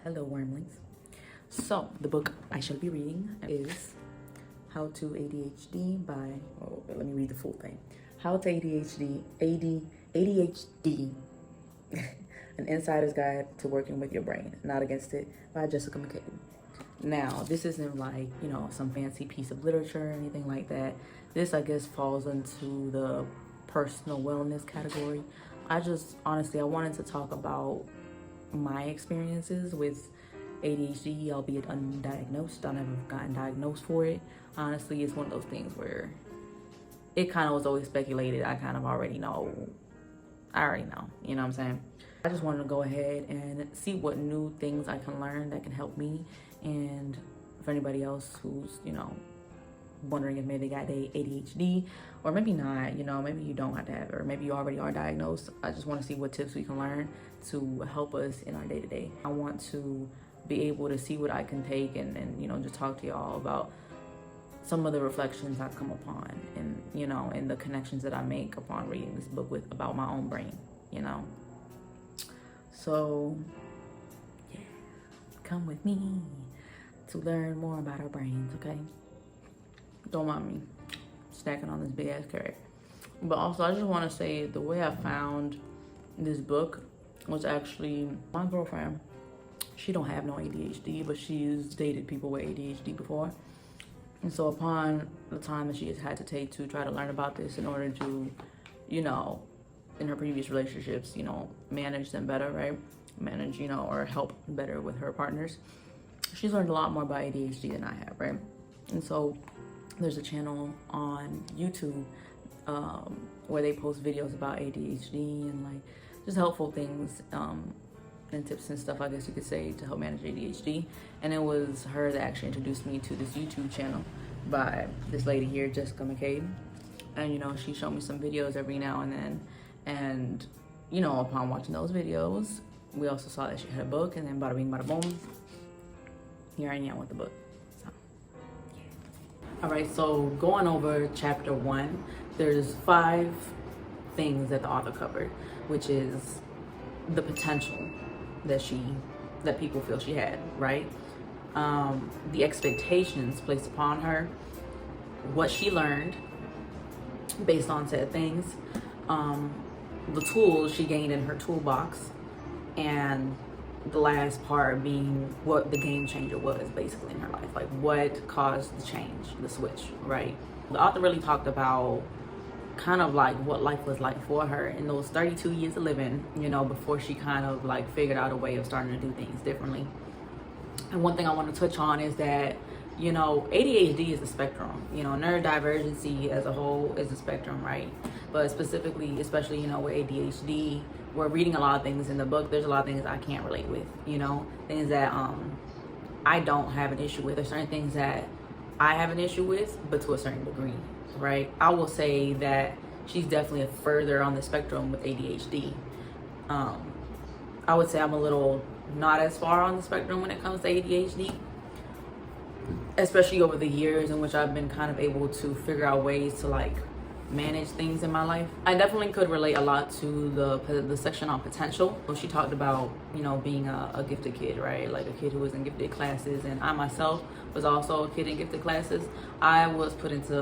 Hello, wormlings. So, the book I shall be reading is How to ADHD by, let me read the full thing. How to ADHD, An Insider's Guide to Working with Your Brain, Not Against It, by Jessica McCabe. Now, this isn't like, some fancy piece of literature or anything like that. This, I guess, falls into the personal wellness category. I wanted to talk about my experiences with ADHD, albeit undiagnosed. I've never gotten diagnosed for it. Honestly, it's one of those things where it kind of was always speculated. I kind of already know. You know what I'm saying? I just wanted to go ahead and see what new things I can learn that can help me, and for anybody else who's, wondering if maybe they got ADHD, or maybe not, maybe you don't have to have it, or maybe you already are diagnosed. I just want to see what tips we can learn to help us in our day-to-day. I want to be able to see what I can take and just talk to y'all about some of the reflections I've come upon, and and the connections that I make upon reading this book about my own brain, So yeah, come with me to learn more about our brains, okay? Don't mind me snacking on this big ass carrot. But also, I just want to say the way I found this book was actually my girlfriend. She don't have no ADHD, but she's dated people with ADHD before. And so upon the time that she has had to take to try to learn about this in order to, in her previous relationships, manage them better, right? Manage, or help better with her partners. She's learned a lot more about ADHD than I have, right? And so there's a channel on YouTube where they post videos about ADHD and just helpful things and tips and stuff, I guess you could say, to help manage ADHD. And it was her that actually introduced me to this YouTube channel by this lady here, Jessica McCabe. And she showed me some videos every now and then. And upon watching those videos, we also saw that she had a book, and then bada bing, bada boom, here I am with the book. So yeah. All right, so going over chapter 1, there's 5 things that the author covered, which is the potential that people feel she had, right? The expectations placed upon her, what she learned based on said things, the tools she gained in her toolbox, and the last part being what the game changer was basically in her life, like what caused the change, the switch, right? The author really talked about kind of like what life was like for her in those 32 years of living, before she kind of figured out a way of starting to do things differently. And one thing I want to touch on is that, ADHD is a spectrum, neurodivergency as a whole is a spectrum, right? But specifically, especially, with ADHD, we're reading a lot of things in the book. There's a lot of things I can't relate with, things that I don't have an issue with. There's certain things that I have an issue with, but to a certain degree, right? I will say that she's definitely further on the spectrum with ADHD. I would say I'm a little not as far on the spectrum when it comes to ADHD, especially over the years in which I've been kind of able to figure out ways to manage things in my life. I definitely could relate a lot to the section on potential. She talked about, being a gifted kid, right? Like a kid who was in gifted classes, and I myself was also a kid in gifted classes. I was put into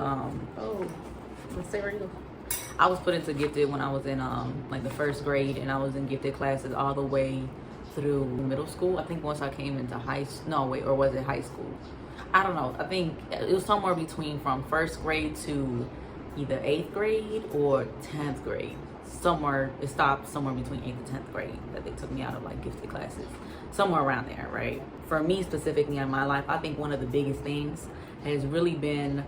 I was put into gifted when I was in the first grade, and I was in gifted classes all the way through middle school. I think once I came into high school? I don't know. I think it was somewhere between from first grade to either 8th grade or 10th grade. It stopped somewhere between 8th and 10th grade that they took me out of gifted classes. Somewhere around there, right? For me specifically in my life, I think one of the biggest things has really been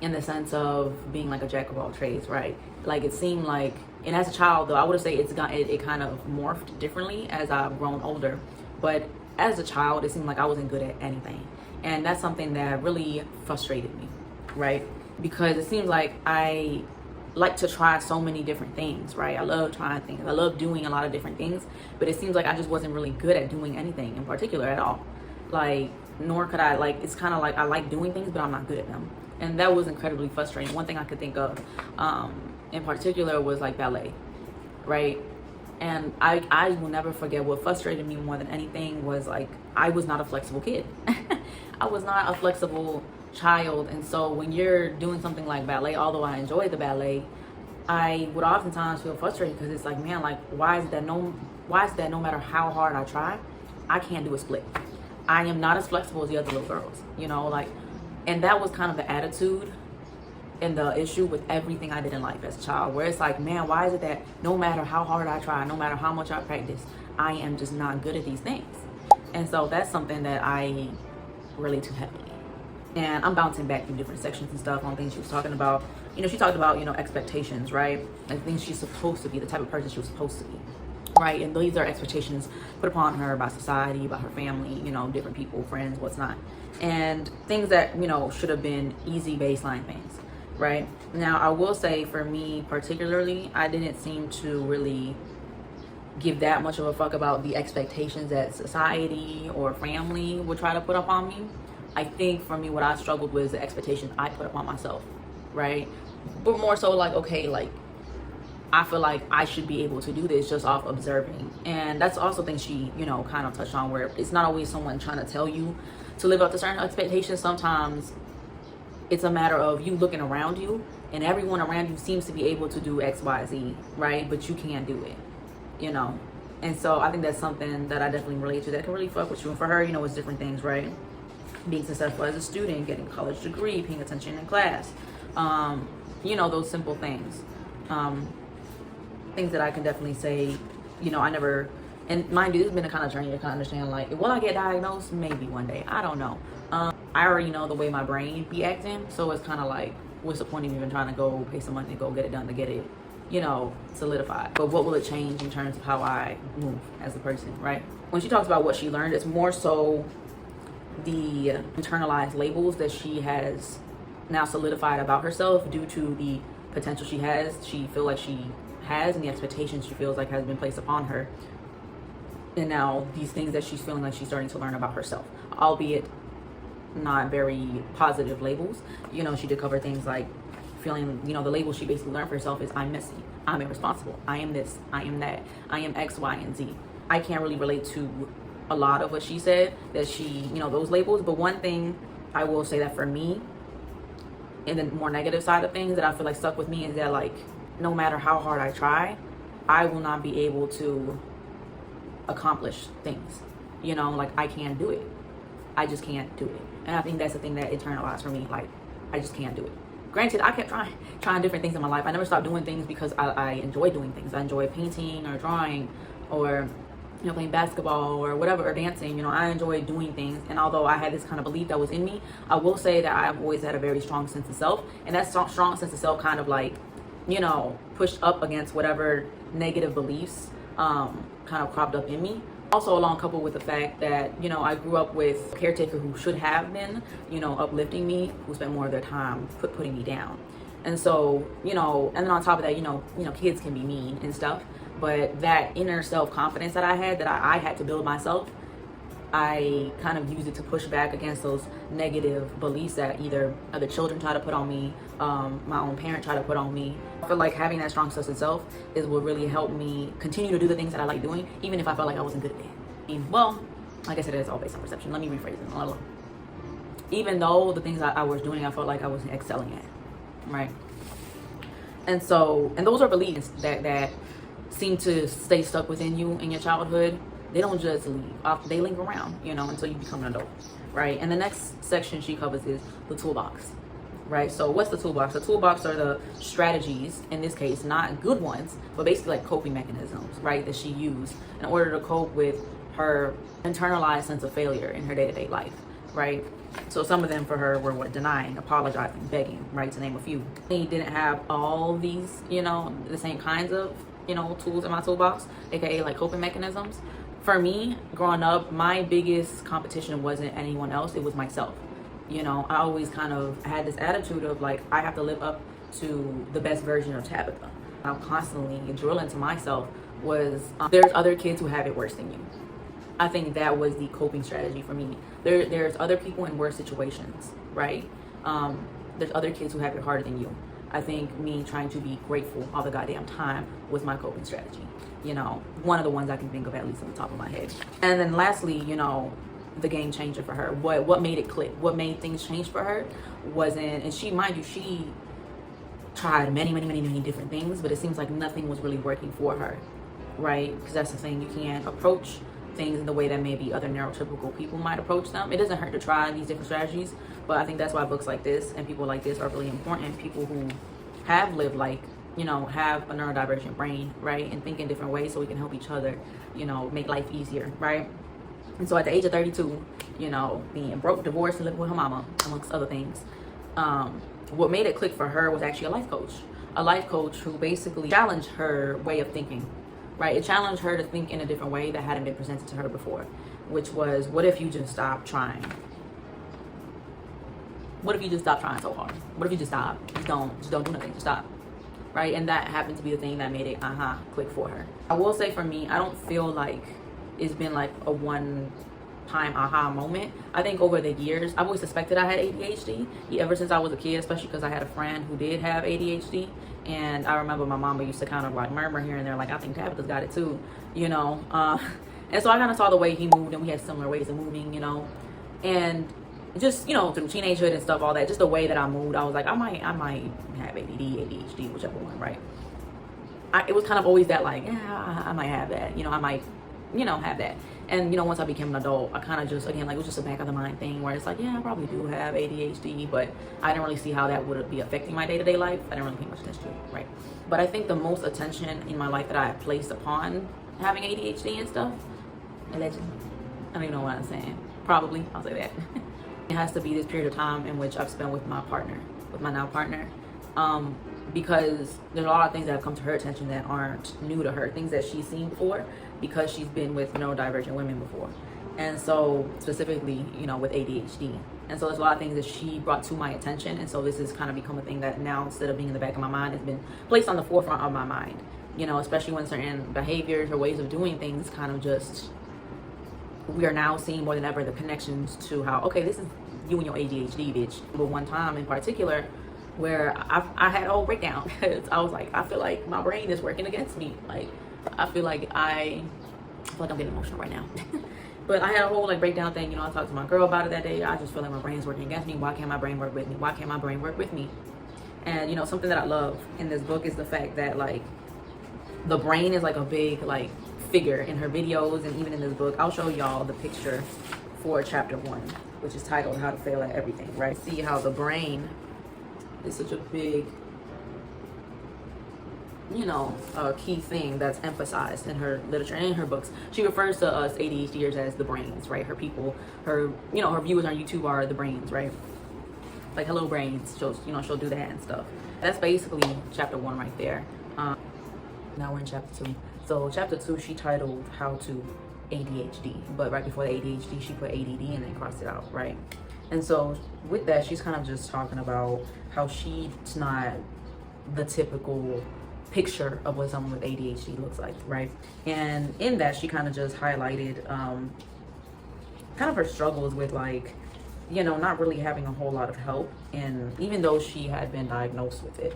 in the sense of being a jack of all trades, right? It seemed like, and as a child though, I would say it kind of morphed differently as I've grown older. But as a child, it seemed like I wasn't good at anything. And that's something that really frustrated me, right? Because it seems like I like to try so many different things, right? I love trying things. I love doing a lot of different things, but it seems like I just wasn't really good at doing anything in particular at all. Nor could I, it's kind of I like doing things, but I'm not good at them. And that was incredibly frustrating. One thing I could think of in particular was ballet, right? And I will never forget what frustrated me more than anything was like, I was not a flexible kid. I was not a flexible child. And so when you're doing something like ballet, although I enjoyed the ballet, I would oftentimes feel frustrated because it's like, man, like, why is that no matter how hard I try, I can't do a split. I am not as flexible as the other little girls, you know, like, and that was kind of the attitude and the issue with everything I did in life as a child, where it's like, man, why is it that no matter how hard I try, no matter how much I practice, I am just not good at these things? And so that's something that I relate to heavily. And I'm bouncing back through different sections and stuff on things she was talking about. You know, she talked about, you know, expectations, right? And things she's supposed to be, the type of person she was supposed to be, right? And these are expectations put upon her by society, by her family, you know, different people, friends, what's not. And things that, you know, should have been easy baseline things, right? Now, I will say for me particularly, I didn't seem to really give that much of a fuck about the expectations that society or family would try to put up on me. I think for me, what I struggled with is the expectations I put upon myself, right? But more so like, okay, like, I feel like I should be able to do this just off observing. And that's also things she, you know, kind of touched on, where it's not always someone trying to tell you to live up to certain expectations. Sometimes it's a matter of you looking around you and everyone around you seems to be able to do X, Y, Z, right? But you can't do it, you know? And so I think that's something that I definitely relate to that can really fuck with you. And for her, you know, it's different things, right? Being successful as a student, getting a college degree, paying attention in class, you know, those simple things. Things that I can definitely say, you know, I never, and mind you, this has been a kind of journey to kind of understand, like, will I get diagnosed? Maybe one day, I don't know. I already know the way my brain be acting, so it's kind of like, what's the point of even trying to go pay some money to go get it done, to get it, you know, solidified? But what will it change in terms of how I move as a person, right? When she talks about what she learned, it's more so the internalized labels that she has now solidified about herself due to the potential she feel like she has, and the expectations she feels like has been placed upon her. And now these things that she's feeling like she's starting to learn about herself, albeit not very positive labels. You know, she did cover things like feeling, you know, the label she basically learned for herself is, I'm messy, I'm irresponsible, I am this, I am that, I am X, Y, and Z. I can't really relate to a lot of what she said, that she, you know, those labels. But one thing I will say that for me, in the more negative side of things that I feel like stuck with me, is that, like, no matter how hard I try, I will not be able to accomplish things. You know, like, I can't do it. I just can't do it. And I think that's the thing that internalized for me. Like, I just can't do it. Granted, I kept trying different things in my life. I never stopped doing things because I enjoy doing things. I enjoy painting or drawing or, you know, playing basketball or whatever, or dancing. You know, I enjoy doing things. And although I had this kind of belief that was in me, I will say that I've always had a very strong sense of self. And that strong sense of self kind of, like, you know, pushed up against whatever negative beliefs kind of cropped up in me. Also along coupled with the fact that, you know, I grew up with a caretaker who should have been, you know, uplifting me, who spent more of their time putting me down. And so, you know, and then on top of that, you know, kids can be mean and stuff, but that inner self-confidence that I had, that I had to build myself, I kind of used it to push back against those negative beliefs that either other children try to put on me, my own parent try to put on me. I feel like having that strong sense of self is what really helped me continue to do the things that I like doing, even if I felt like I wasn't good at it. Well, like I said, it's all based on perception. Let me rephrase it. Even though the things I was doing, I felt like I wasn't excelling at, right? And so, and those are beliefs that seem to stay stuck within you in your childhood. They don't just leave. They linger around, you know, until you become an adult, right? And the next section she covers is the toolbox, right? So what's the toolbox? The toolbox are the strategies, in this case, not good ones, but basically like coping mechanisms, right, that she used in order to cope with her internalized sense of failure in her day-to-day life, right? So some of them for her were denying, apologizing, begging, right, to name a few. He didn't have all these, you know, the same kinds of, you know, tools in my toolbox, aka like coping mechanisms. For me, growing up, my biggest competition wasn't anyone else, it was myself. You know, I always kind of had this attitude of, like, I have to live up to the best version of Tabitha. I'm constantly drilling to myself was, there's other kids who have it worse than you. I think that was the coping strategy for me. There's other people in worse situations, right? There's other kids who have it harder than you. I think me trying to be grateful all the goddamn time was my coping strategy. You know, one of the ones I can think of, at least on the top of my head. And then lastly, you know, the game changer for her. What made it click? What made things change for her wasn't, and she, mind you, she tried many different things, but it seems like nothing was really working for her, right? Because that's the thing, you can't approach things in the way that maybe other neurotypical people might approach them. It doesn't hurt to try these different strategies, but I think that's why books like this and people like this are really important. People who have lived, like, you know, have a neurodivergent brain, right, and think in different ways, so we can help each other, you know, make life easier, right? And so at the age of 32, you know, being broke, divorced, and living with her mama, amongst other things, what made it click for her was actually a life coach who basically challenged her way of thinking, right? It challenged her to think in a different way that hadn't been presented to her before, which was, what if you just stop trying? What if you just stop trying so hard? What if you just stop? Just don't do nothing, just stop, right? And that happened to be the thing that made it click for her. I will say, for me, I don't feel like it's been like a one-time aha moment. I think over the years, I've always suspected I had ADHD ever since I was a kid, especially because I had a friend who did have ADHD. And I remember my mama used to kind of like murmur here and there, like, I think Tabitha's got it too, you know. And so I kind of saw the way he moved, and we had similar ways of moving, you know. And just, you know, through teenagehood and stuff, all that, just the way that I moved, I was like, I might have ADD, ADHD, whichever one, right? It was kind of always that, like, yeah, I might have that, you know, I might, you know, have that. And, you know, once I became an adult, I kind of just, again, like, it was just a back of the mind thing where it's like, yeah, I probably do have ADHD, but I didn't really see how that would be affecting my day-to-day life. I didn't really pay much attention to it, right? But I think the most attention in my life that I have placed upon having ADHD and stuff, allegedly, I don't even know what I'm saying. Probably, I'll say that. It has to be this period of time in which I've spent with my partner, with my now partner. Because there's a lot of things that have come to her attention that aren't new to her, things that she's seen before, because she's been with neurodivergent women before. And so specifically, you know, with ADHD. And so there's a lot of things that she brought to my attention. And so this has kind of become a thing that now, instead of being in the back of my mind, has been placed on the forefront of my mind, you know, especially when certain behaviors or ways of doing things kind of just, we are now seeing more than ever the connections to how, okay, this is you and your ADHD, bitch. But one time in particular, where I had a whole breakdown. I was like, I feel like my brain is working against me. Like, I feel like I'm getting emotional right now. But I had a whole like breakdown thing. You know, I talked to my girl about it that day. I just feel like my brain's working against me. Why can't my brain work with me? Why can't my brain work with me? And, you know, something that I love in this book is the fact that, like, the brain is like a big like figure in her videos, and even in this book. I'll show y'all the picture for chapter 1, which is titled How to Fail at Everything, right? See how the brain is such a big, you know, key thing that's emphasized in her literature and in her books. She refers to us ADHDers as the brains, right? Her people, her, you know, her viewers on YouTube are the brains, right? Like, hello brains, she'll do that and stuff. That's basically chapter 1 right there. Now we're in chapter 2. So chapter 2, she titled How to ADHD, but right before the ADHD, she put ADD and then crossed it out, right? And so with that, she's kind of just talking about how she's not the typical picture of what someone with ADHD looks like, right? And in that, she kind of just highlighted kind of her struggles with, like, you know, not really having a whole lot of help. And even though she had been diagnosed with it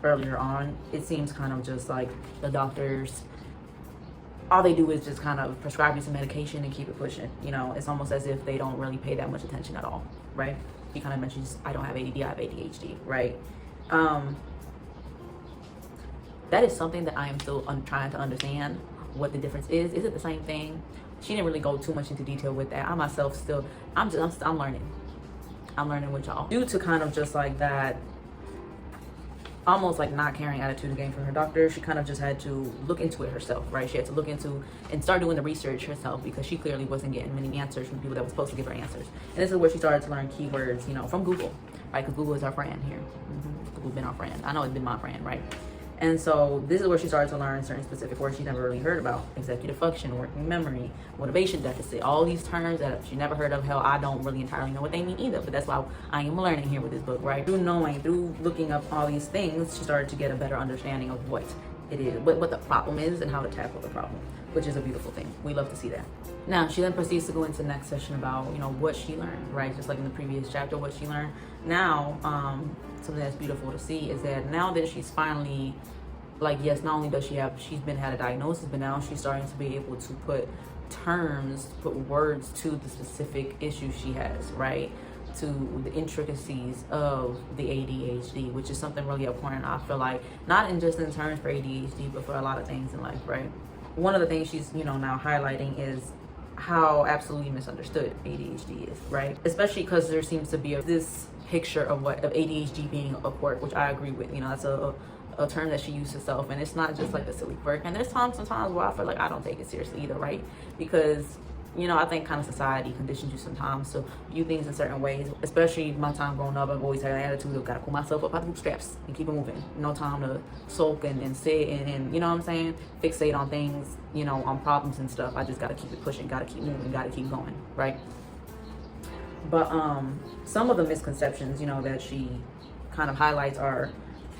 earlier on, it seems kind of just like the doctors, all they do is just kind of prescribe you some medication and keep it pushing. You know, it's almost as if they don't really pay that much attention at all, right? He kind of mentions, I don't have ADD, I have ADHD, right? That is something that I am still trying to understand what the difference is. Is it the same thing? She didn't really go too much into detail with that. I myself still, I'm learning. I'm learning with y'all. Due to kind of just like that, almost like not caring attitude again from her doctor, she kind of just had to look into it herself, right? She had to look into and start doing the research herself, because she clearly wasn't getting many answers from people that were supposed to give her answers. And this is where she started to learn keywords, you know, from Google, right? Because Google is our friend here. Google's been our friend. I know it's been my friend, right? And so this is where she started to learn certain specific words she never really heard about: executive function, working memory, motivation deficit, all these terms that she never heard of. Hell, I don't really entirely know what they mean either, but that's why I am learning here with this book, right? Through looking up all these things, she started to get a better understanding of what it is, what the problem is, and how to tackle the problem, which is a beautiful thing. We love to see that. Now, she then proceeds to go into the next session about, you know, what she learned, right? Just like in the previous chapter, what she learned. now, something that's beautiful to see is that now that she's finally, like, yes, not only does she's been had a diagnosis, but now she's starting to be able to put words to the specific issue she has, right? To the intricacies of the ADHD, which is something really important, I feel like, not in just in terms for ADHD, but for a lot of things in life, right? One of the things she's, now highlighting is how absolutely misunderstood ADHD is, right? Especially because there seems to be this picture of ADHD being a quirk, which I agree with. That's a term that she used herself, and it's not just like a silly quirk. And there's sometimes where I feel like I don't take it seriously either, right? Because I think kind of society conditions you sometimes to view things in certain ways. Especially my time growing up, I've always had an attitude of gotta pull myself up by the bootstraps and keep it moving. No time to sulk and sit and you know what I'm saying, fixate on things, on problems and stuff. I just gotta keep it pushing, gotta keep moving, gotta keep going, right? But some of the misconceptions, that she kind of highlights are,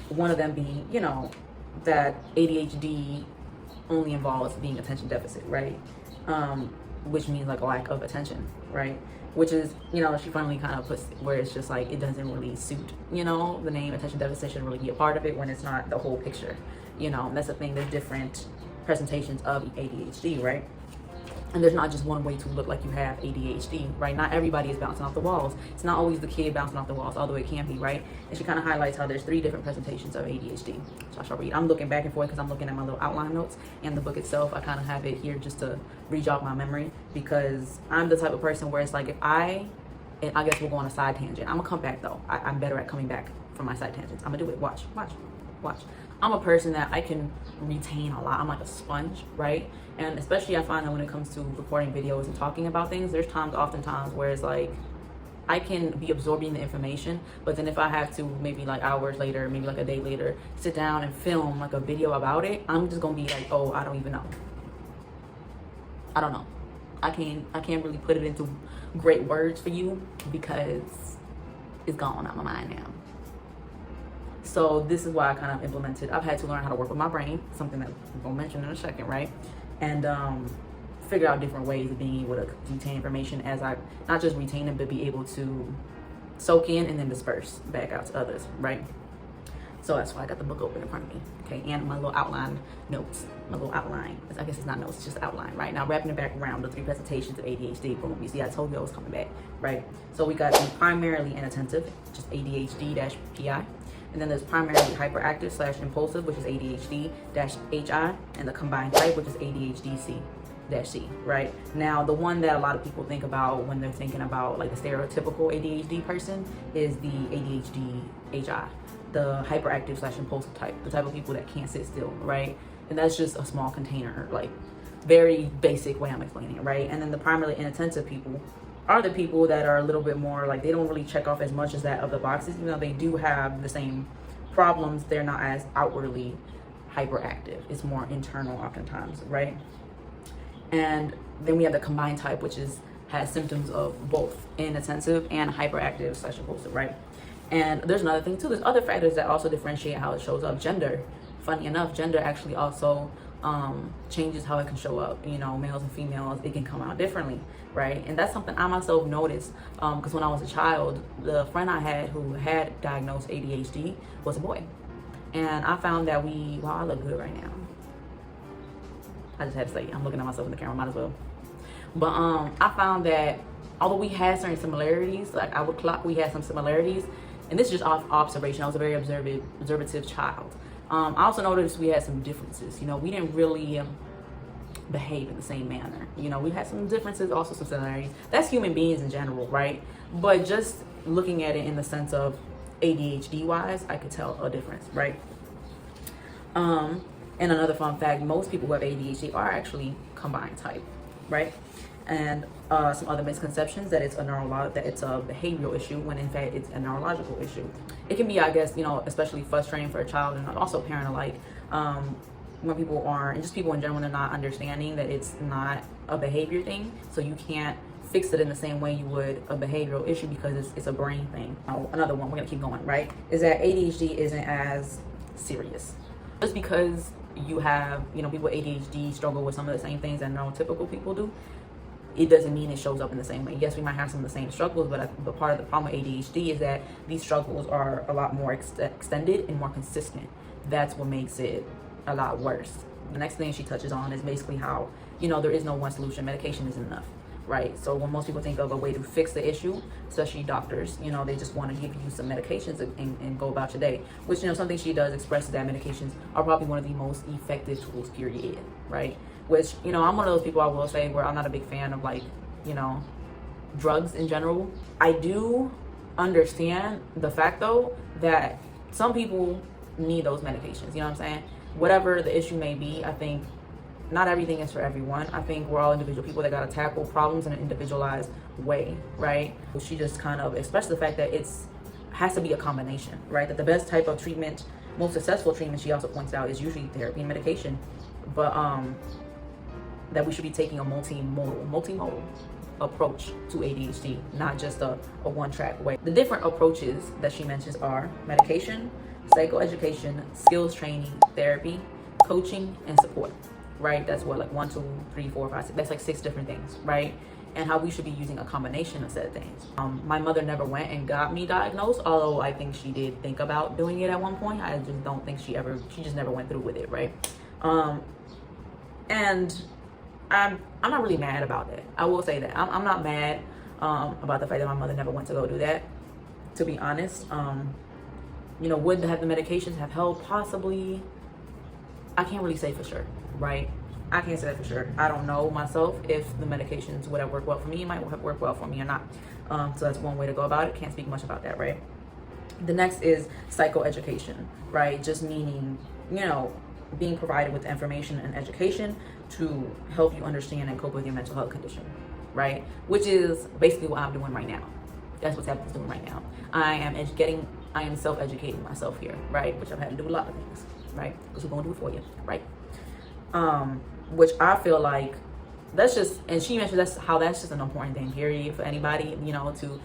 one of them being, that ADHD only involves being attention deficit, right? Which means like a lack of attention, right? Which is, she finally kind of puts where it's just like, it doesn't really suit, the name attention deficit shouldn't really be a part of it when it's not the whole picture, and that's the thing. There's different presentations of ADHD, right? And there's not just one way to look like you have ADHD, right? Not everybody is bouncing off the walls. It's not always the kid bouncing off the walls, although it can be, right? And she kind of highlights how there's 3 different presentations of ADHD. So I shall read. I'm looking back and forth because I'm looking at my little outline notes, and the book itself, I kind of have it here just to re-jog my memory, because I'm the type of person where it's like, and I guess we'll go on a side tangent. I'm gonna come back though. I'm better at coming back from my side tangents. I'm gonna do it. Watch. I'm a person that I can retain a lot. I'm like a sponge, right? And especially I find that when it comes to recording videos and talking about things, there's oftentimes where it's like, I can be absorbing the information, but then if I have to, maybe like hours later, maybe like a day later, sit down and film like a video about it, I'm just gonna be like, oh, I don't even know. I don't know. I can't really put it into great words for you because it's gone out my mind now. So this is why I kind of implemented, I've had to learn how to work with my brain, something that I'm gonna mention in a second, right? And figure out different ways of being able to retain information as I, not just retain it, but be able to soak in and then disperse back out to others, right? So that's why I got the book open in front of me, okay? And my little outline notes, my little outline. I guess it's not notes, it's just outline, right? Now wrapping it back around the 3 presentations of ADHD, boom, you see I told you I was coming back, right? So we got the primarily inattentive, just ADHD-PI. And then there's primarily hyperactive/impulsive, which is ADHD-HI, and the combined type, which is ADHD-C, right? Now, the one that a lot of people think about when they're thinking about like the stereotypical ADHD person is the ADHD-HI, the hyperactive/impulsive type, the type of people that can't sit still, right? And that's just a small container, like very basic way I'm explaining it, right? And then the primarily inattentive people are the people that are a little bit more like, they don't really check off as much as that of the boxes, even though they do have the same problems. They're not as outwardly hyperactive. It's more internal oftentimes, right? And then we have the combined type, which has symptoms of both inattentive and hyperactive/impulsive, right? And there's another thing too. There's other factors that also differentiate how it shows up. Gender, funny enough, gender actually also changes how it can show up. Males and females, it can come out differently, right? And that's something I myself noticed, because when I was a child, the friend I had who had diagnosed ADHD was a boy, and I found that wow, I look good right now. I just had to say, I'm looking at myself in the camera, might as well. But I found that although we had certain similarities, like I would clock we had some similarities, and this is just off observation. I was a very observative child. I also noticed we had some differences. We didn't really behave in the same manner. We had some differences, also some similarities. That's human beings in general, right? But just looking at it in the sense of ADHD wise, I could tell a difference, right? And another fun fact, most people who have ADHD are actually combined type, right? And some other misconceptions that it's a behavioral issue, when in fact it's a neurological issue. It can be, I guess, especially frustrating for a child and also parent alike, when people and just people in general, are not understanding that it's not a behavior thing. So you can't fix it in the same way you would a behavioral issue because it's a brain thing. Another one, we're gonna keep going, right? Is that ADHD isn't as serious. Just because you have, people with ADHD struggle with some of the same things that neurotypical people do, it doesn't mean it shows up in the same way. Yes, we might have some of the same struggles, but part of the problem with ADHD is that these struggles are a lot more extended and more consistent. That's what makes it a lot worse. The next thing she touches on is basically how, you know, there is no one solution. Medication isn't enough, right? So when most people think of a way to fix the issue, especially doctors, you know, they just want to give you some medications and go about your day, which, you know, something she does express is that medications are probably one of the most effective tools, period, right? Which, you know, I'm one of those people, I will say, where I'm not a big fan of, like, you know, drugs in general. I do understand the fact, though, that some people need those medications, you know what I'm saying? Whatever the issue may be, I think not everything is for everyone. I think we're all individual people that got to tackle problems in an individualized way, right? She just kind of expressed the fact that has to be a combination, right? That the best type of treatment, most successful treatment, she also points out, is usually therapy and medication, but that we should be taking a multimodal approach to ADHD, not just a one-track way. The different approaches that she mentions are medication, psychoeducation, skills training, therapy, coaching, and support, right? That's what, like 1, 2, 3, 4, 5, 6, that's like 6 different things, right? And how we should be using a combination of said things. My mother never went and got me diagnosed, although I think she did think about doing it at one point. I just don't think she just never went through with it, right? And I'm not really mad about that. I will say that I'm not mad about the fact that my mother never went to go do that, to be honest. You know, would have the medications have helped? Possibly. I can't really say for sure, right? I can't say that for sure. I don't know myself if the medications would have worked well for me. It might have worked well for me or not. So that's one way to go about it. Can't speak much about that, right? The next is psychoeducation, right? Just meaning, you know, being provided with information and education to help you understand and cope with your mental health condition, right? Which is basically what I'm doing right now. That's what's happening doing right now. I am self-educating myself here, right? Which I've had to do a lot of things, right? Because we're gonna do it for you, right? Which I feel like that's just, and she mentioned that's just an important thing, period, for anybody, you know, to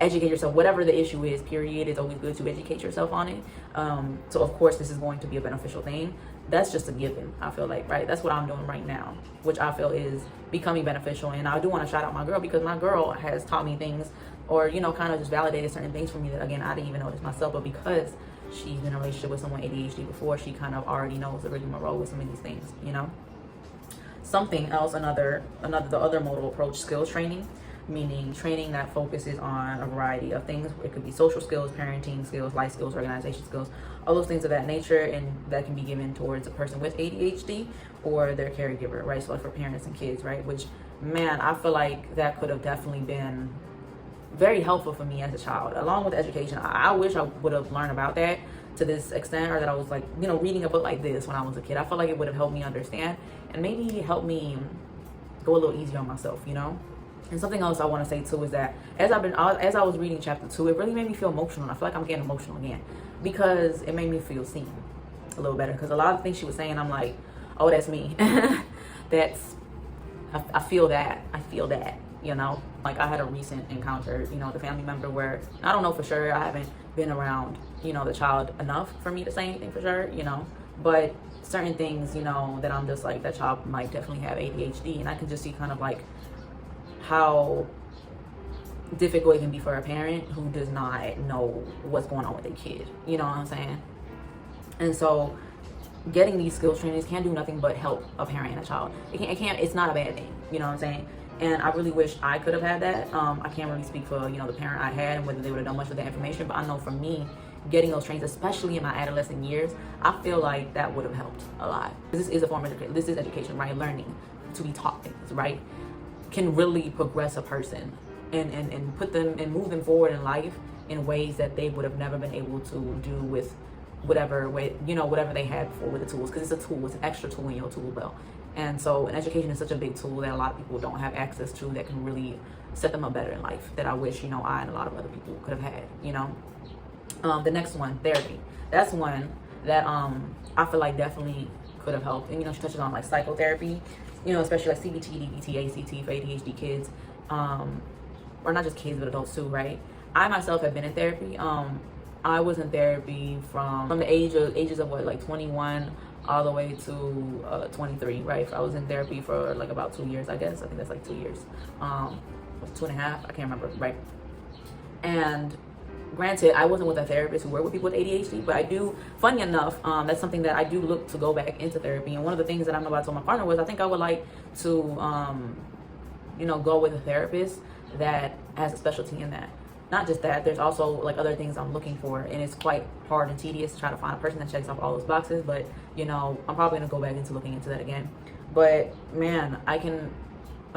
educate yourself, whatever the issue is, period. It's always good to educate yourself on it. So of course this is going to be a beneficial thing. That's just a given, I feel like, right? That's what I'm doing right now, which I feel is becoming beneficial. And I do want to shout out my girl, because my girl has taught me things, or, you know, kind of just validated certain things for me that, again, I didn't even notice myself, but because she's been in a relationship with someone ADHD before, she kind of already knows the rigmarole with some of these things, you know? Something else, the other modal approach, skills training, meaning training that focuses on a variety of things. It could be social skills, parenting skills, life skills, organization skills, all those things of that nature, and that can be given towards a person with ADHD or their caregiver, right? So like for parents and kids, right? Which, man, I feel like that could have definitely been very helpful for me as a child, along with education. I wish I would have learned about that to this extent, or that I was like, you know, reading a book like this when I was a kid. I felt like it would have helped me understand and maybe help me go a little easier on myself, you know? And something else I want to say too is that as I was reading chapter 2, it really made me feel emotional. I feel like I'm getting emotional again, because it made me feel seen a little better. Because a lot of things she was saying, I'm like, oh, that's me. I feel that, you know? Like, I had a recent encounter, you know, with a family member where, I don't know for sure, I haven't been around, you know, the child enough for me to say anything for sure, you know, but certain things, you know, that I'm just like, that child might definitely have ADHD, and I can just see kind of like how difficult it can be for a parent who does not know what's going on with their kid, you know what I'm saying? And so getting these skills trainings can't do nothing but help a parent and a child. It's not a bad thing, you know what I'm saying? And I really wish I could have had that. I can't really speak for, you know, the parent I had and whether they would have done much with that information, but I know for me, getting those trainings, especially in my adolescent years, I feel like that would have helped a lot. This is a form of education. This is education, right? Learning to be taught things, right? Can really progress a person and put them and move them forward in life in ways that they would have never been able to do with whatever they had before with the tools, because it's a tool, it's an extra tool in your tool belt. And so an education is such a big tool that a lot of people don't have access to, that can really set them up better in life, that I wish, you know, I and a lot of other people could have had, you know. The next one, therapy. That's one that I feel like definitely could have helped. And, you know, she touches on like psychotherapy, you know, especially like CBT, DBT, ACT for ADHD kids, or not just kids, but adults too, right? I myself have been in therapy. I was in therapy from the ages of what, like 21 all the way to 23, right? I was in therapy for like about 2 years, I guess. I think that's like 2 years. 2.5, I can't remember, right? And granted, I wasn't with a therapist who worked with people with ADHD, but I do, funny enough, that's something that I do look to go back into therapy. And one of the things that I'm about to tell my partner was, I think I would like to, go with a therapist that has a specialty in that. Not just that, there's also like other things I'm looking for, and it's quite hard and tedious to try to find a person that checks off all those boxes. But I'm probably gonna go back into looking into that again. But man, I can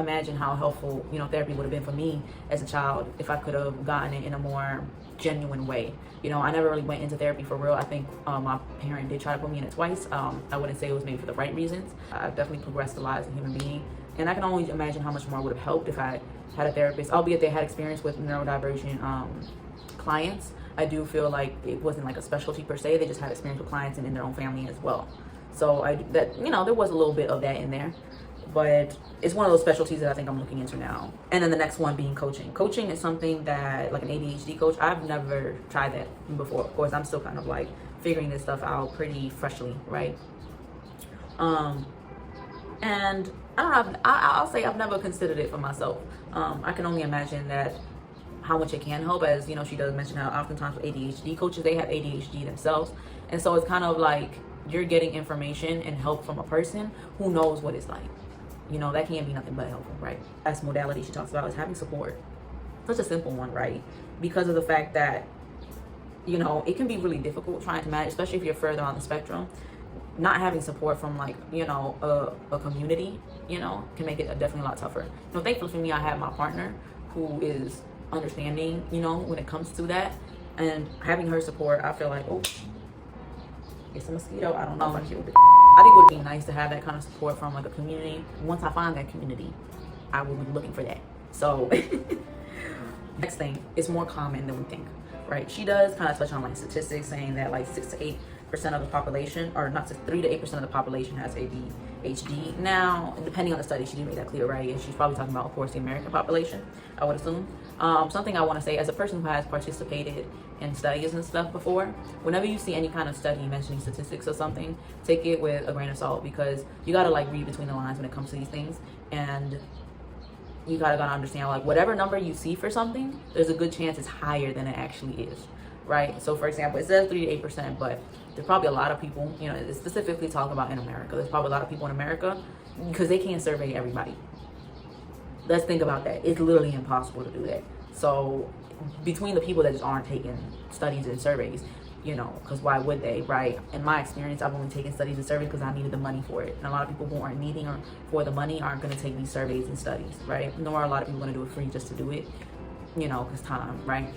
imagine how helpful therapy would have been for me as a child if I could have gotten it in a more genuine way. I never really went into therapy for real. I think my parent did try to put me in it twice. I wouldn't say it was maybe for the right reasons. I've definitely progressed a lot as a human being, and I can only imagine how much more would have helped if I had a therapist, albeit they had experience with neurodivergent clients. I do feel like it wasn't like a specialty per se. They just had experience with clients and in their own family as well. So there was a little bit of that in there, but it's one of those specialties that I think I'm looking into now. And then the next one being coaching. Coaching is something that, like an ADHD coach, I've never tried that before. Of course, I'm still kind of like figuring this stuff out pretty freshly, right? And I don't know, I'll say I've never considered it for myself. I can only imagine that how much it can help, as she does mention how oftentimes with ADHD coaches, they have ADHD themselves. And so it's kind of like you're getting information and help from a person who knows what it's like. That can't be nothing but helpful, right? Last modality she talks about is having support. Such a simple one, right? Because of the fact that, it can be really difficult trying to manage, especially if you're further on the spectrum. Not having support from like, a community, can make it definitely a lot tougher. Thankfully for me, I have my partner who is understanding, when it comes to that. And having her support, I feel like, oh, it's a mosquito. I don't know if I killed it. I think it would be nice to have that kind of support from like a community. Once I find that community, I will be looking for that. So next thing, it's more common than we think, right? She does kind of touch on like statistics saying that like 6 to 8% of the population, or not 3 to 8% of the population has ADHD. Now, depending on the study, she didn't make that clear, right? And she's probably talking about, of course, the American population, I would assume. Something I want to say, as a person who has participated in studies and stuff before, whenever you see any kind of study mentioning statistics or something, take it with a grain of salt, because you got to like read between the lines when it comes to these things. And you gotta understand, like, whatever number you see for something, there's a good chance it's higher than it actually is, right? So for example, it says 3 to 8%, but there's probably a lot of people, it's specifically talking about in America. There's probably a lot of people in America, because they can't survey everybody. Let's think about that. It's literally impossible to do that. So between the people that just aren't taking studies and surveys, because why would they, right? In my experience, I've only taken studies and surveys because I needed the money for it. And a lot of people who aren't needing or for the money aren't going to take these surveys and studies, right? Nor are a lot of people going to do it free just to do it, because time, right?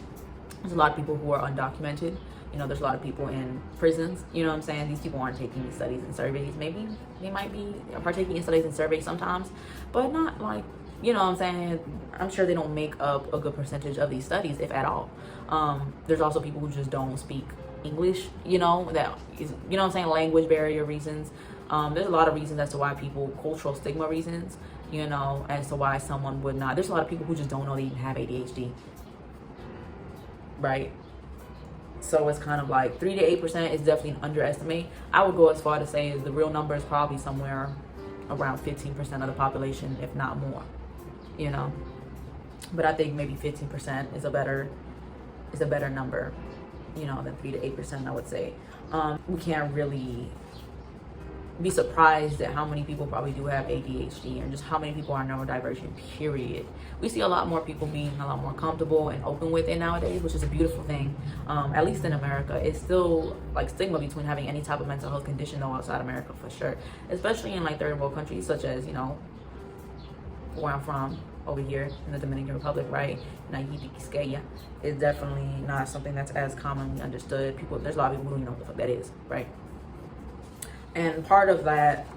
There's a lot of people who are undocumented. There's a lot of people in prisons, what I'm saying? These people aren't taking these studies and surveys. Maybe they might be partaking in studies and surveys sometimes, but not like, what I'm saying? I'm sure they don't make up a good percentage of these studies, if at all. There's also people who just don't speak English, that is, what I'm saying, language barrier reasons. There's a lot of reasons as to why people, cultural stigma reasons, as to why someone would not. There's a lot of people who just don't know they even have ADHD, right? So it's kind of like 3 to 8% is definitely an underestimate. I would go as far to say the real number is probably somewhere around 15% of the population, if not more, But I think maybe 15% is a better number, than 3 to 8%, I would say. We can't really be surprised at how many people probably do have ADHD, and just how many people are neurodivergent, period. We see a lot more people being a lot more comfortable and open with it nowadays, which is a beautiful thing. At least in America. It's still like stigma between having any type of mental health condition though outside America, for sure. Especially in like third world countries such as, where I'm from, over here in the Dominican Republic, right? It's definitely not something that's as commonly understood. There's a lot of people who don't know what the fuck that is, right? And part of that,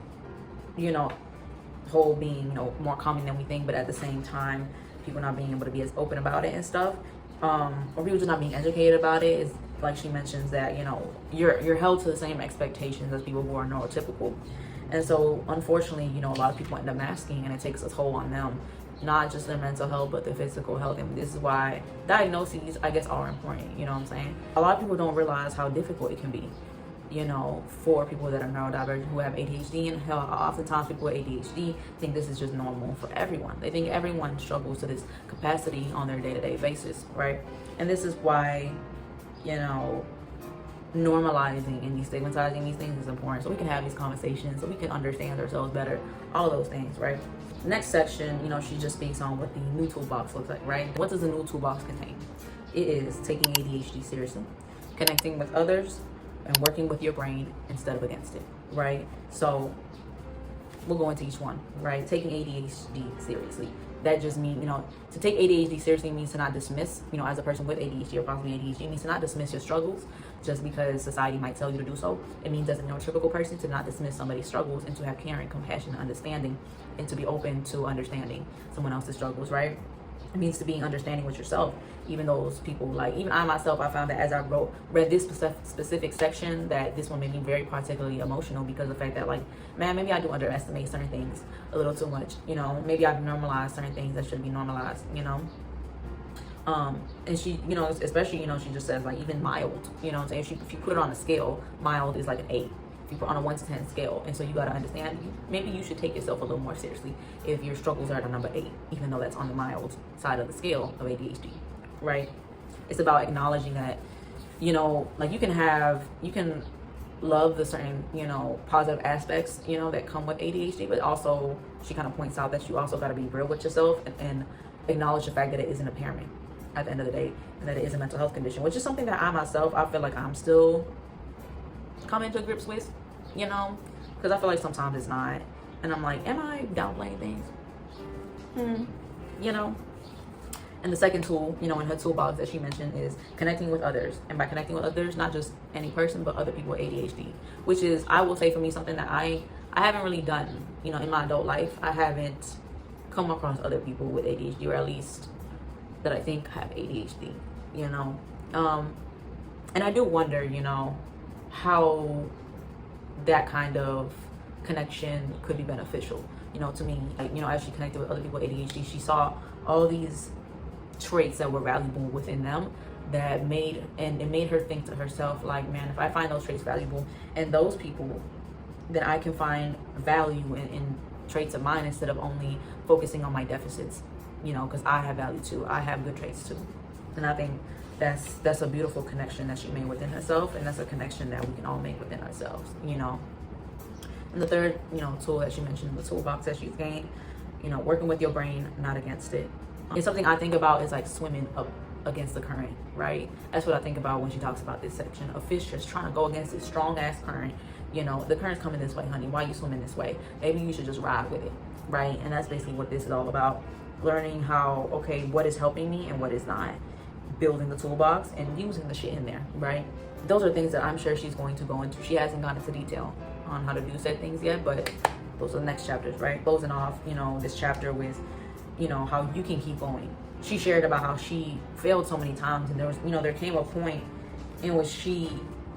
whole being, more common than we think, but at the same time, people not being able to be as open about it and stuff, or people just not being educated about it, is like she mentions that, you're held to the same expectations as people who are neurotypical. And so, unfortunately, a lot of people end up masking, and it takes a toll on them, not just their mental health, but their physical health. And this is why diagnoses, I guess, are important, what I'm saying? A lot of people don't realize how difficult it can be, you know, for people that are neurodivergent who have ADHD. And hell, oftentimes people with ADHD think this is just normal for everyone. They think everyone struggles to this capacity on their day-to-day basis, right? And this is why, you know, normalizing and destigmatizing these things is important, so we can have these conversations, so we can understand ourselves better, all of those things, right? Next section, you know, she just speaks on what the new toolbox looks like, right? What does the new toolbox contain? It is taking ADHD seriously, connecting with others, and working with your brain instead of against it, right? So we'll go into each one, right? Taking ADHD seriously. That just means, you know, to take ADHD seriously means to not dismiss, you know, as a person with ADHD or possibly ADHD, means to not dismiss your struggles just because society might tell you to do so. It means as a neurotypical person to not dismiss somebody's struggles and to have caring, compassion, and understanding, and to be open to understanding someone else's struggles, right? It means to be understanding with yourself, even those people, like, even I myself, I found that as I read this specific section, that this one made me very particularly emotional because of the fact that, like, man, maybe I do underestimate certain things a little too much, you know, maybe I've normalized certain things that shouldn't be normalized, you know. And she, you know, especially, you know, she just says, like, even mild, you know what I'm saying? If you put it on a scale, mild is like an 8. If you put on a 1 to 10 scale, and so you got to understand, maybe you should take yourself a little more seriously if your struggles are at a number 8, even though that's on the mild side of the scale of ADHD, right? It's about acknowledging that, you know, like, you can love the certain, you know, positive aspects, you know, that come with ADHD, but also she kind of points out that you also got to be real with yourself and acknowledge the fact that it is an impairment at the end of the day, and that it is a mental health condition, which is something that I myself, I feel like I'm still coming to grips with, you know, because I feel like sometimes it's not, and I'm like, am I downplaying things? You know. And the second tool, you know, in her toolbox that she mentioned is connecting with others. And by connecting with others, not just any person, but other people with ADHD, which is, I will say, for me, something that I haven't really done, you know, in my adult life. I haven't come across other people with ADHD, or at least that I think have ADHD, you know. And I do wonder, you know, how that kind of connection could be beneficial, you know, to me. Like, you know, as she connected with other people with ADHD, she saw all these traits that were valuable within them that made her think to herself, like, man, if I find those traits valuable in those people, then I can find value in traits of mine instead of only focusing on my deficits, you know, because I have value too. I have good traits too. And I think that's a beautiful connection that she made within herself, and that's a connection that we can all make within ourselves, you know. And the third, you know, tool that she mentioned, the toolbox that she's gained, you know, working with your brain, not against it. It's something I think about is like swimming up against the current, right? That's what I think about when she talks about this section. A fish just trying to go against this strong ass current. You know, the current's coming this way, honey. Why are you swimming this way? Maybe you should just ride with it, right? And that's basically what this is all about. Learning how, okay, what is helping me and what is not. Building the toolbox and using the shit in there, right? Those are things that I'm sure she's going to go into. She hasn't gone into detail on how to do said things yet, but those are the next chapters, right? Closing off, you know, this chapter with, you know, how you can keep going. She shared about how she failed so many times, and there was, you know, there came a point in which she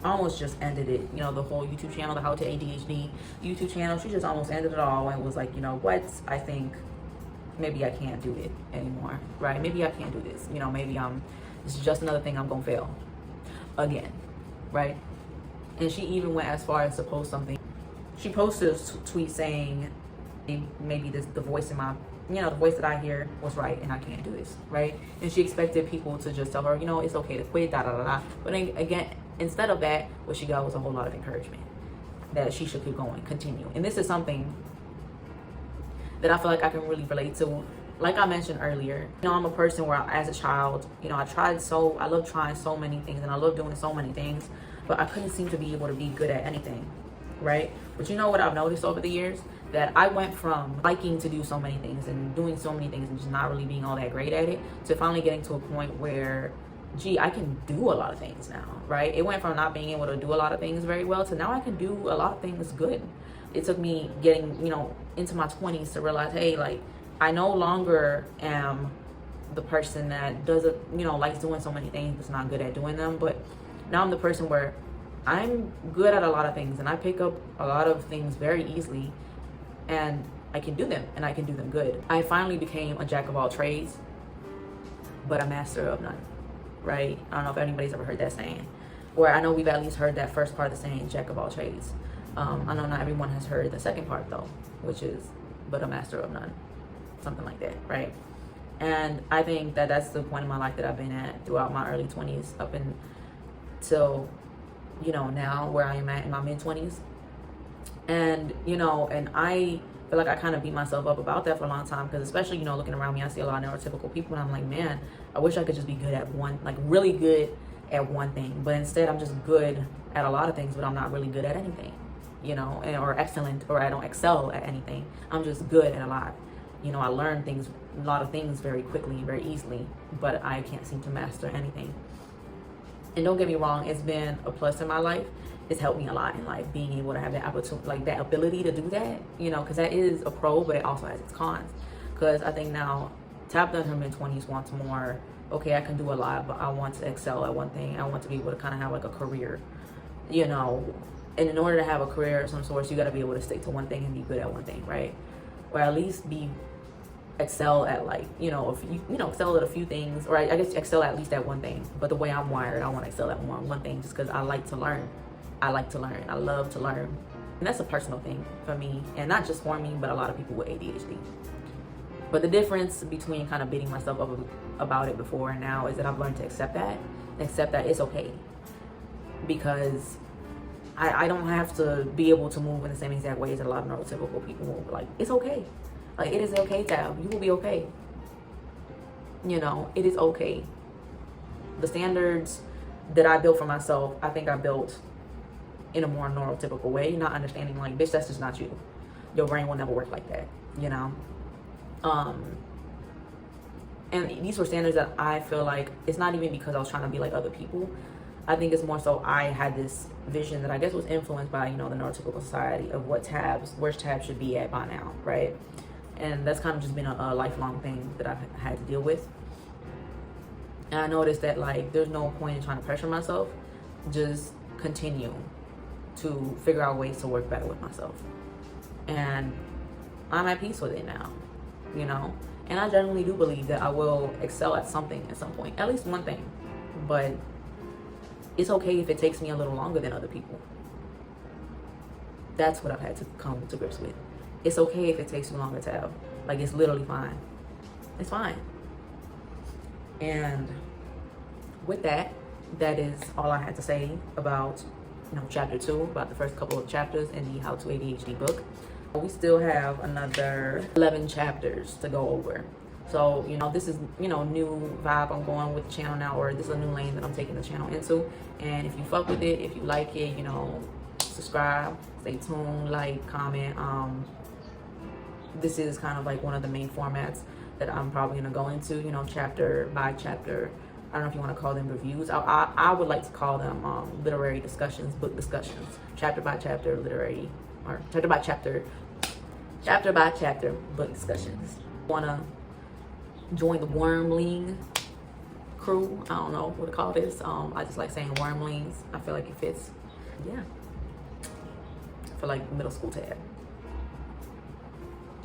almost just ended it. You know, the whole YouTube channel, the How to ADHD YouTube channel, she just almost ended it all and was like, you know what, I think maybe I can't do it anymore, right? Maybe I can't do this. You know, maybe this is just another thing I'm gonna fail again, right? And she even went as far as to post something. She posted a tweet saying, maybe the voice in my, you know, the voice that I hear was right and I can't do this, right? And she expected people to just tell her, you know, it's okay to quit, da da da da. But then, again, instead of that, what she got was a whole lot of encouragement that she should keep going, continue. And this is something that I feel like I can really relate to. Like I mentioned earlier, you know, I'm a person where as a child, you know, I love trying so many things and I love doing so many things, but I couldn't seem to be able to be good at anything, right? But you know what I've noticed over the years? That I went from liking to do so many things and doing so many things and just not really being all that great at it, to finally getting to a point where, gee, I can do a lot of things now, right? It went from not being able to do a lot of things very well to now I can do a lot of things good. It took me getting, you know, into my 20s to realize, hey, like, I no longer am the person that does it, you know, likes doing so many things but's not good at doing them. But now I'm the person where I'm good at a lot of things and I pick up a lot of things very easily and I can do them and I can do them good. I finally became a jack of all trades, but a master of none, right? I don't know if anybody's ever heard that saying, where I know we've at least heard that first part of the saying, jack of all trades. I know not everyone has heard the second part though, which is but a master of none, something like that, right? And I think that that's the point in my life that I've been at throughout my early 20s up until, you know, now where I am at in my mid 20s. And, you know, and I feel like I kind of beat myself up about that for a long time, because especially, you know, looking around me, I see a lot of neurotypical people, and I'm like, man, I wish I could just be good at one, like really good at one thing. But instead I'm just good at a lot of things, but I'm not really good at anything, you know, or excellent, or I don't excel at anything. I'm just good at a lot. You know, I learn things, a lot of things very quickly, very easily, but I can't seem to master anything. And don't get me wrong, it's been a plus in my life. It's helped me a lot in life, being able to have that opportunity, like that ability to do that, you know, because that is a pro, but it also has its cons. Because I think now, tapped in her mid-20s wants more, okay, I can do a lot, but I want to excel at one thing. I want to be able to kind of have like a career, you know. And in order to have a career of some sort, you got to be able to stick to one thing and be good at one thing, right? Or at least excel at, like, you know, if you know, excel at a few things, or I guess excel at least at one thing. But the way I'm wired, I want to excel at one thing, just because I like to learn. I like to learn. I love to learn. And that's a personal thing for me, and not just for me, but a lot of people with ADHD. But the difference between kind of beating myself up about it before and now is that I've learned to accept that it's okay. Because I don't have to be able to move in the same exact ways that a lot of neurotypical people move. Like, it's okay. Like, it is okay, Tab. You will be okay. You know, it is okay. The standards that I built for myself, I think I built in a more neurotypical way, not understanding, like, bitch, that's just not you. Your brain will never work like that, you know? And these were standards that I feel like, it's not even because I was trying to be like other people. I think it's more so I had this vision that I guess was influenced by, you know, the neurotypical society of where tabs should be at by now, right? And that's kind of just been a lifelong thing that I've had to deal with. And I noticed that, like, there's no point in trying to pressure myself. Just continue to figure out ways to work better with myself. And I'm at peace with it now, you know? And I genuinely do believe that I will excel at something at some point, at least one thing. But it's okay if it takes me a little longer than other people. That's what I've had to come to grips with. It's okay if it takes you longer to have. Like, it's literally fine. It's fine. And with that, that is all I had to say about, you know, chapter 2, about the first couple of chapters in the How to ADHD book. We still have another 11 chapters to go over. So, you know, this is, you know, new vibe I'm going with the channel now, or this is a new lane that I'm taking the channel into. And if you fuck with it, if you like it, you know, subscribe, stay tuned, like, comment. This is kind of like one of the main formats that I'm probably going to go into, you know, chapter by chapter. I don't know if you want to call them reviews. I would like to call them literary discussions, book discussions, chapter by chapter literary, or chapter by chapter book discussions. Want to join the wormling crew? I don't know what to call this. I just like saying wormlings. I feel like it fits. Yeah. I feel like middle school tab.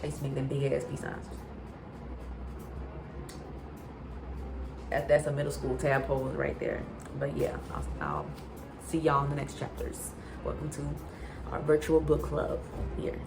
I used to make them big ass peace signs. That's a middle school tab pose right there. But yeah, I'll see y'all in the next chapters. Welcome to our virtual book club here.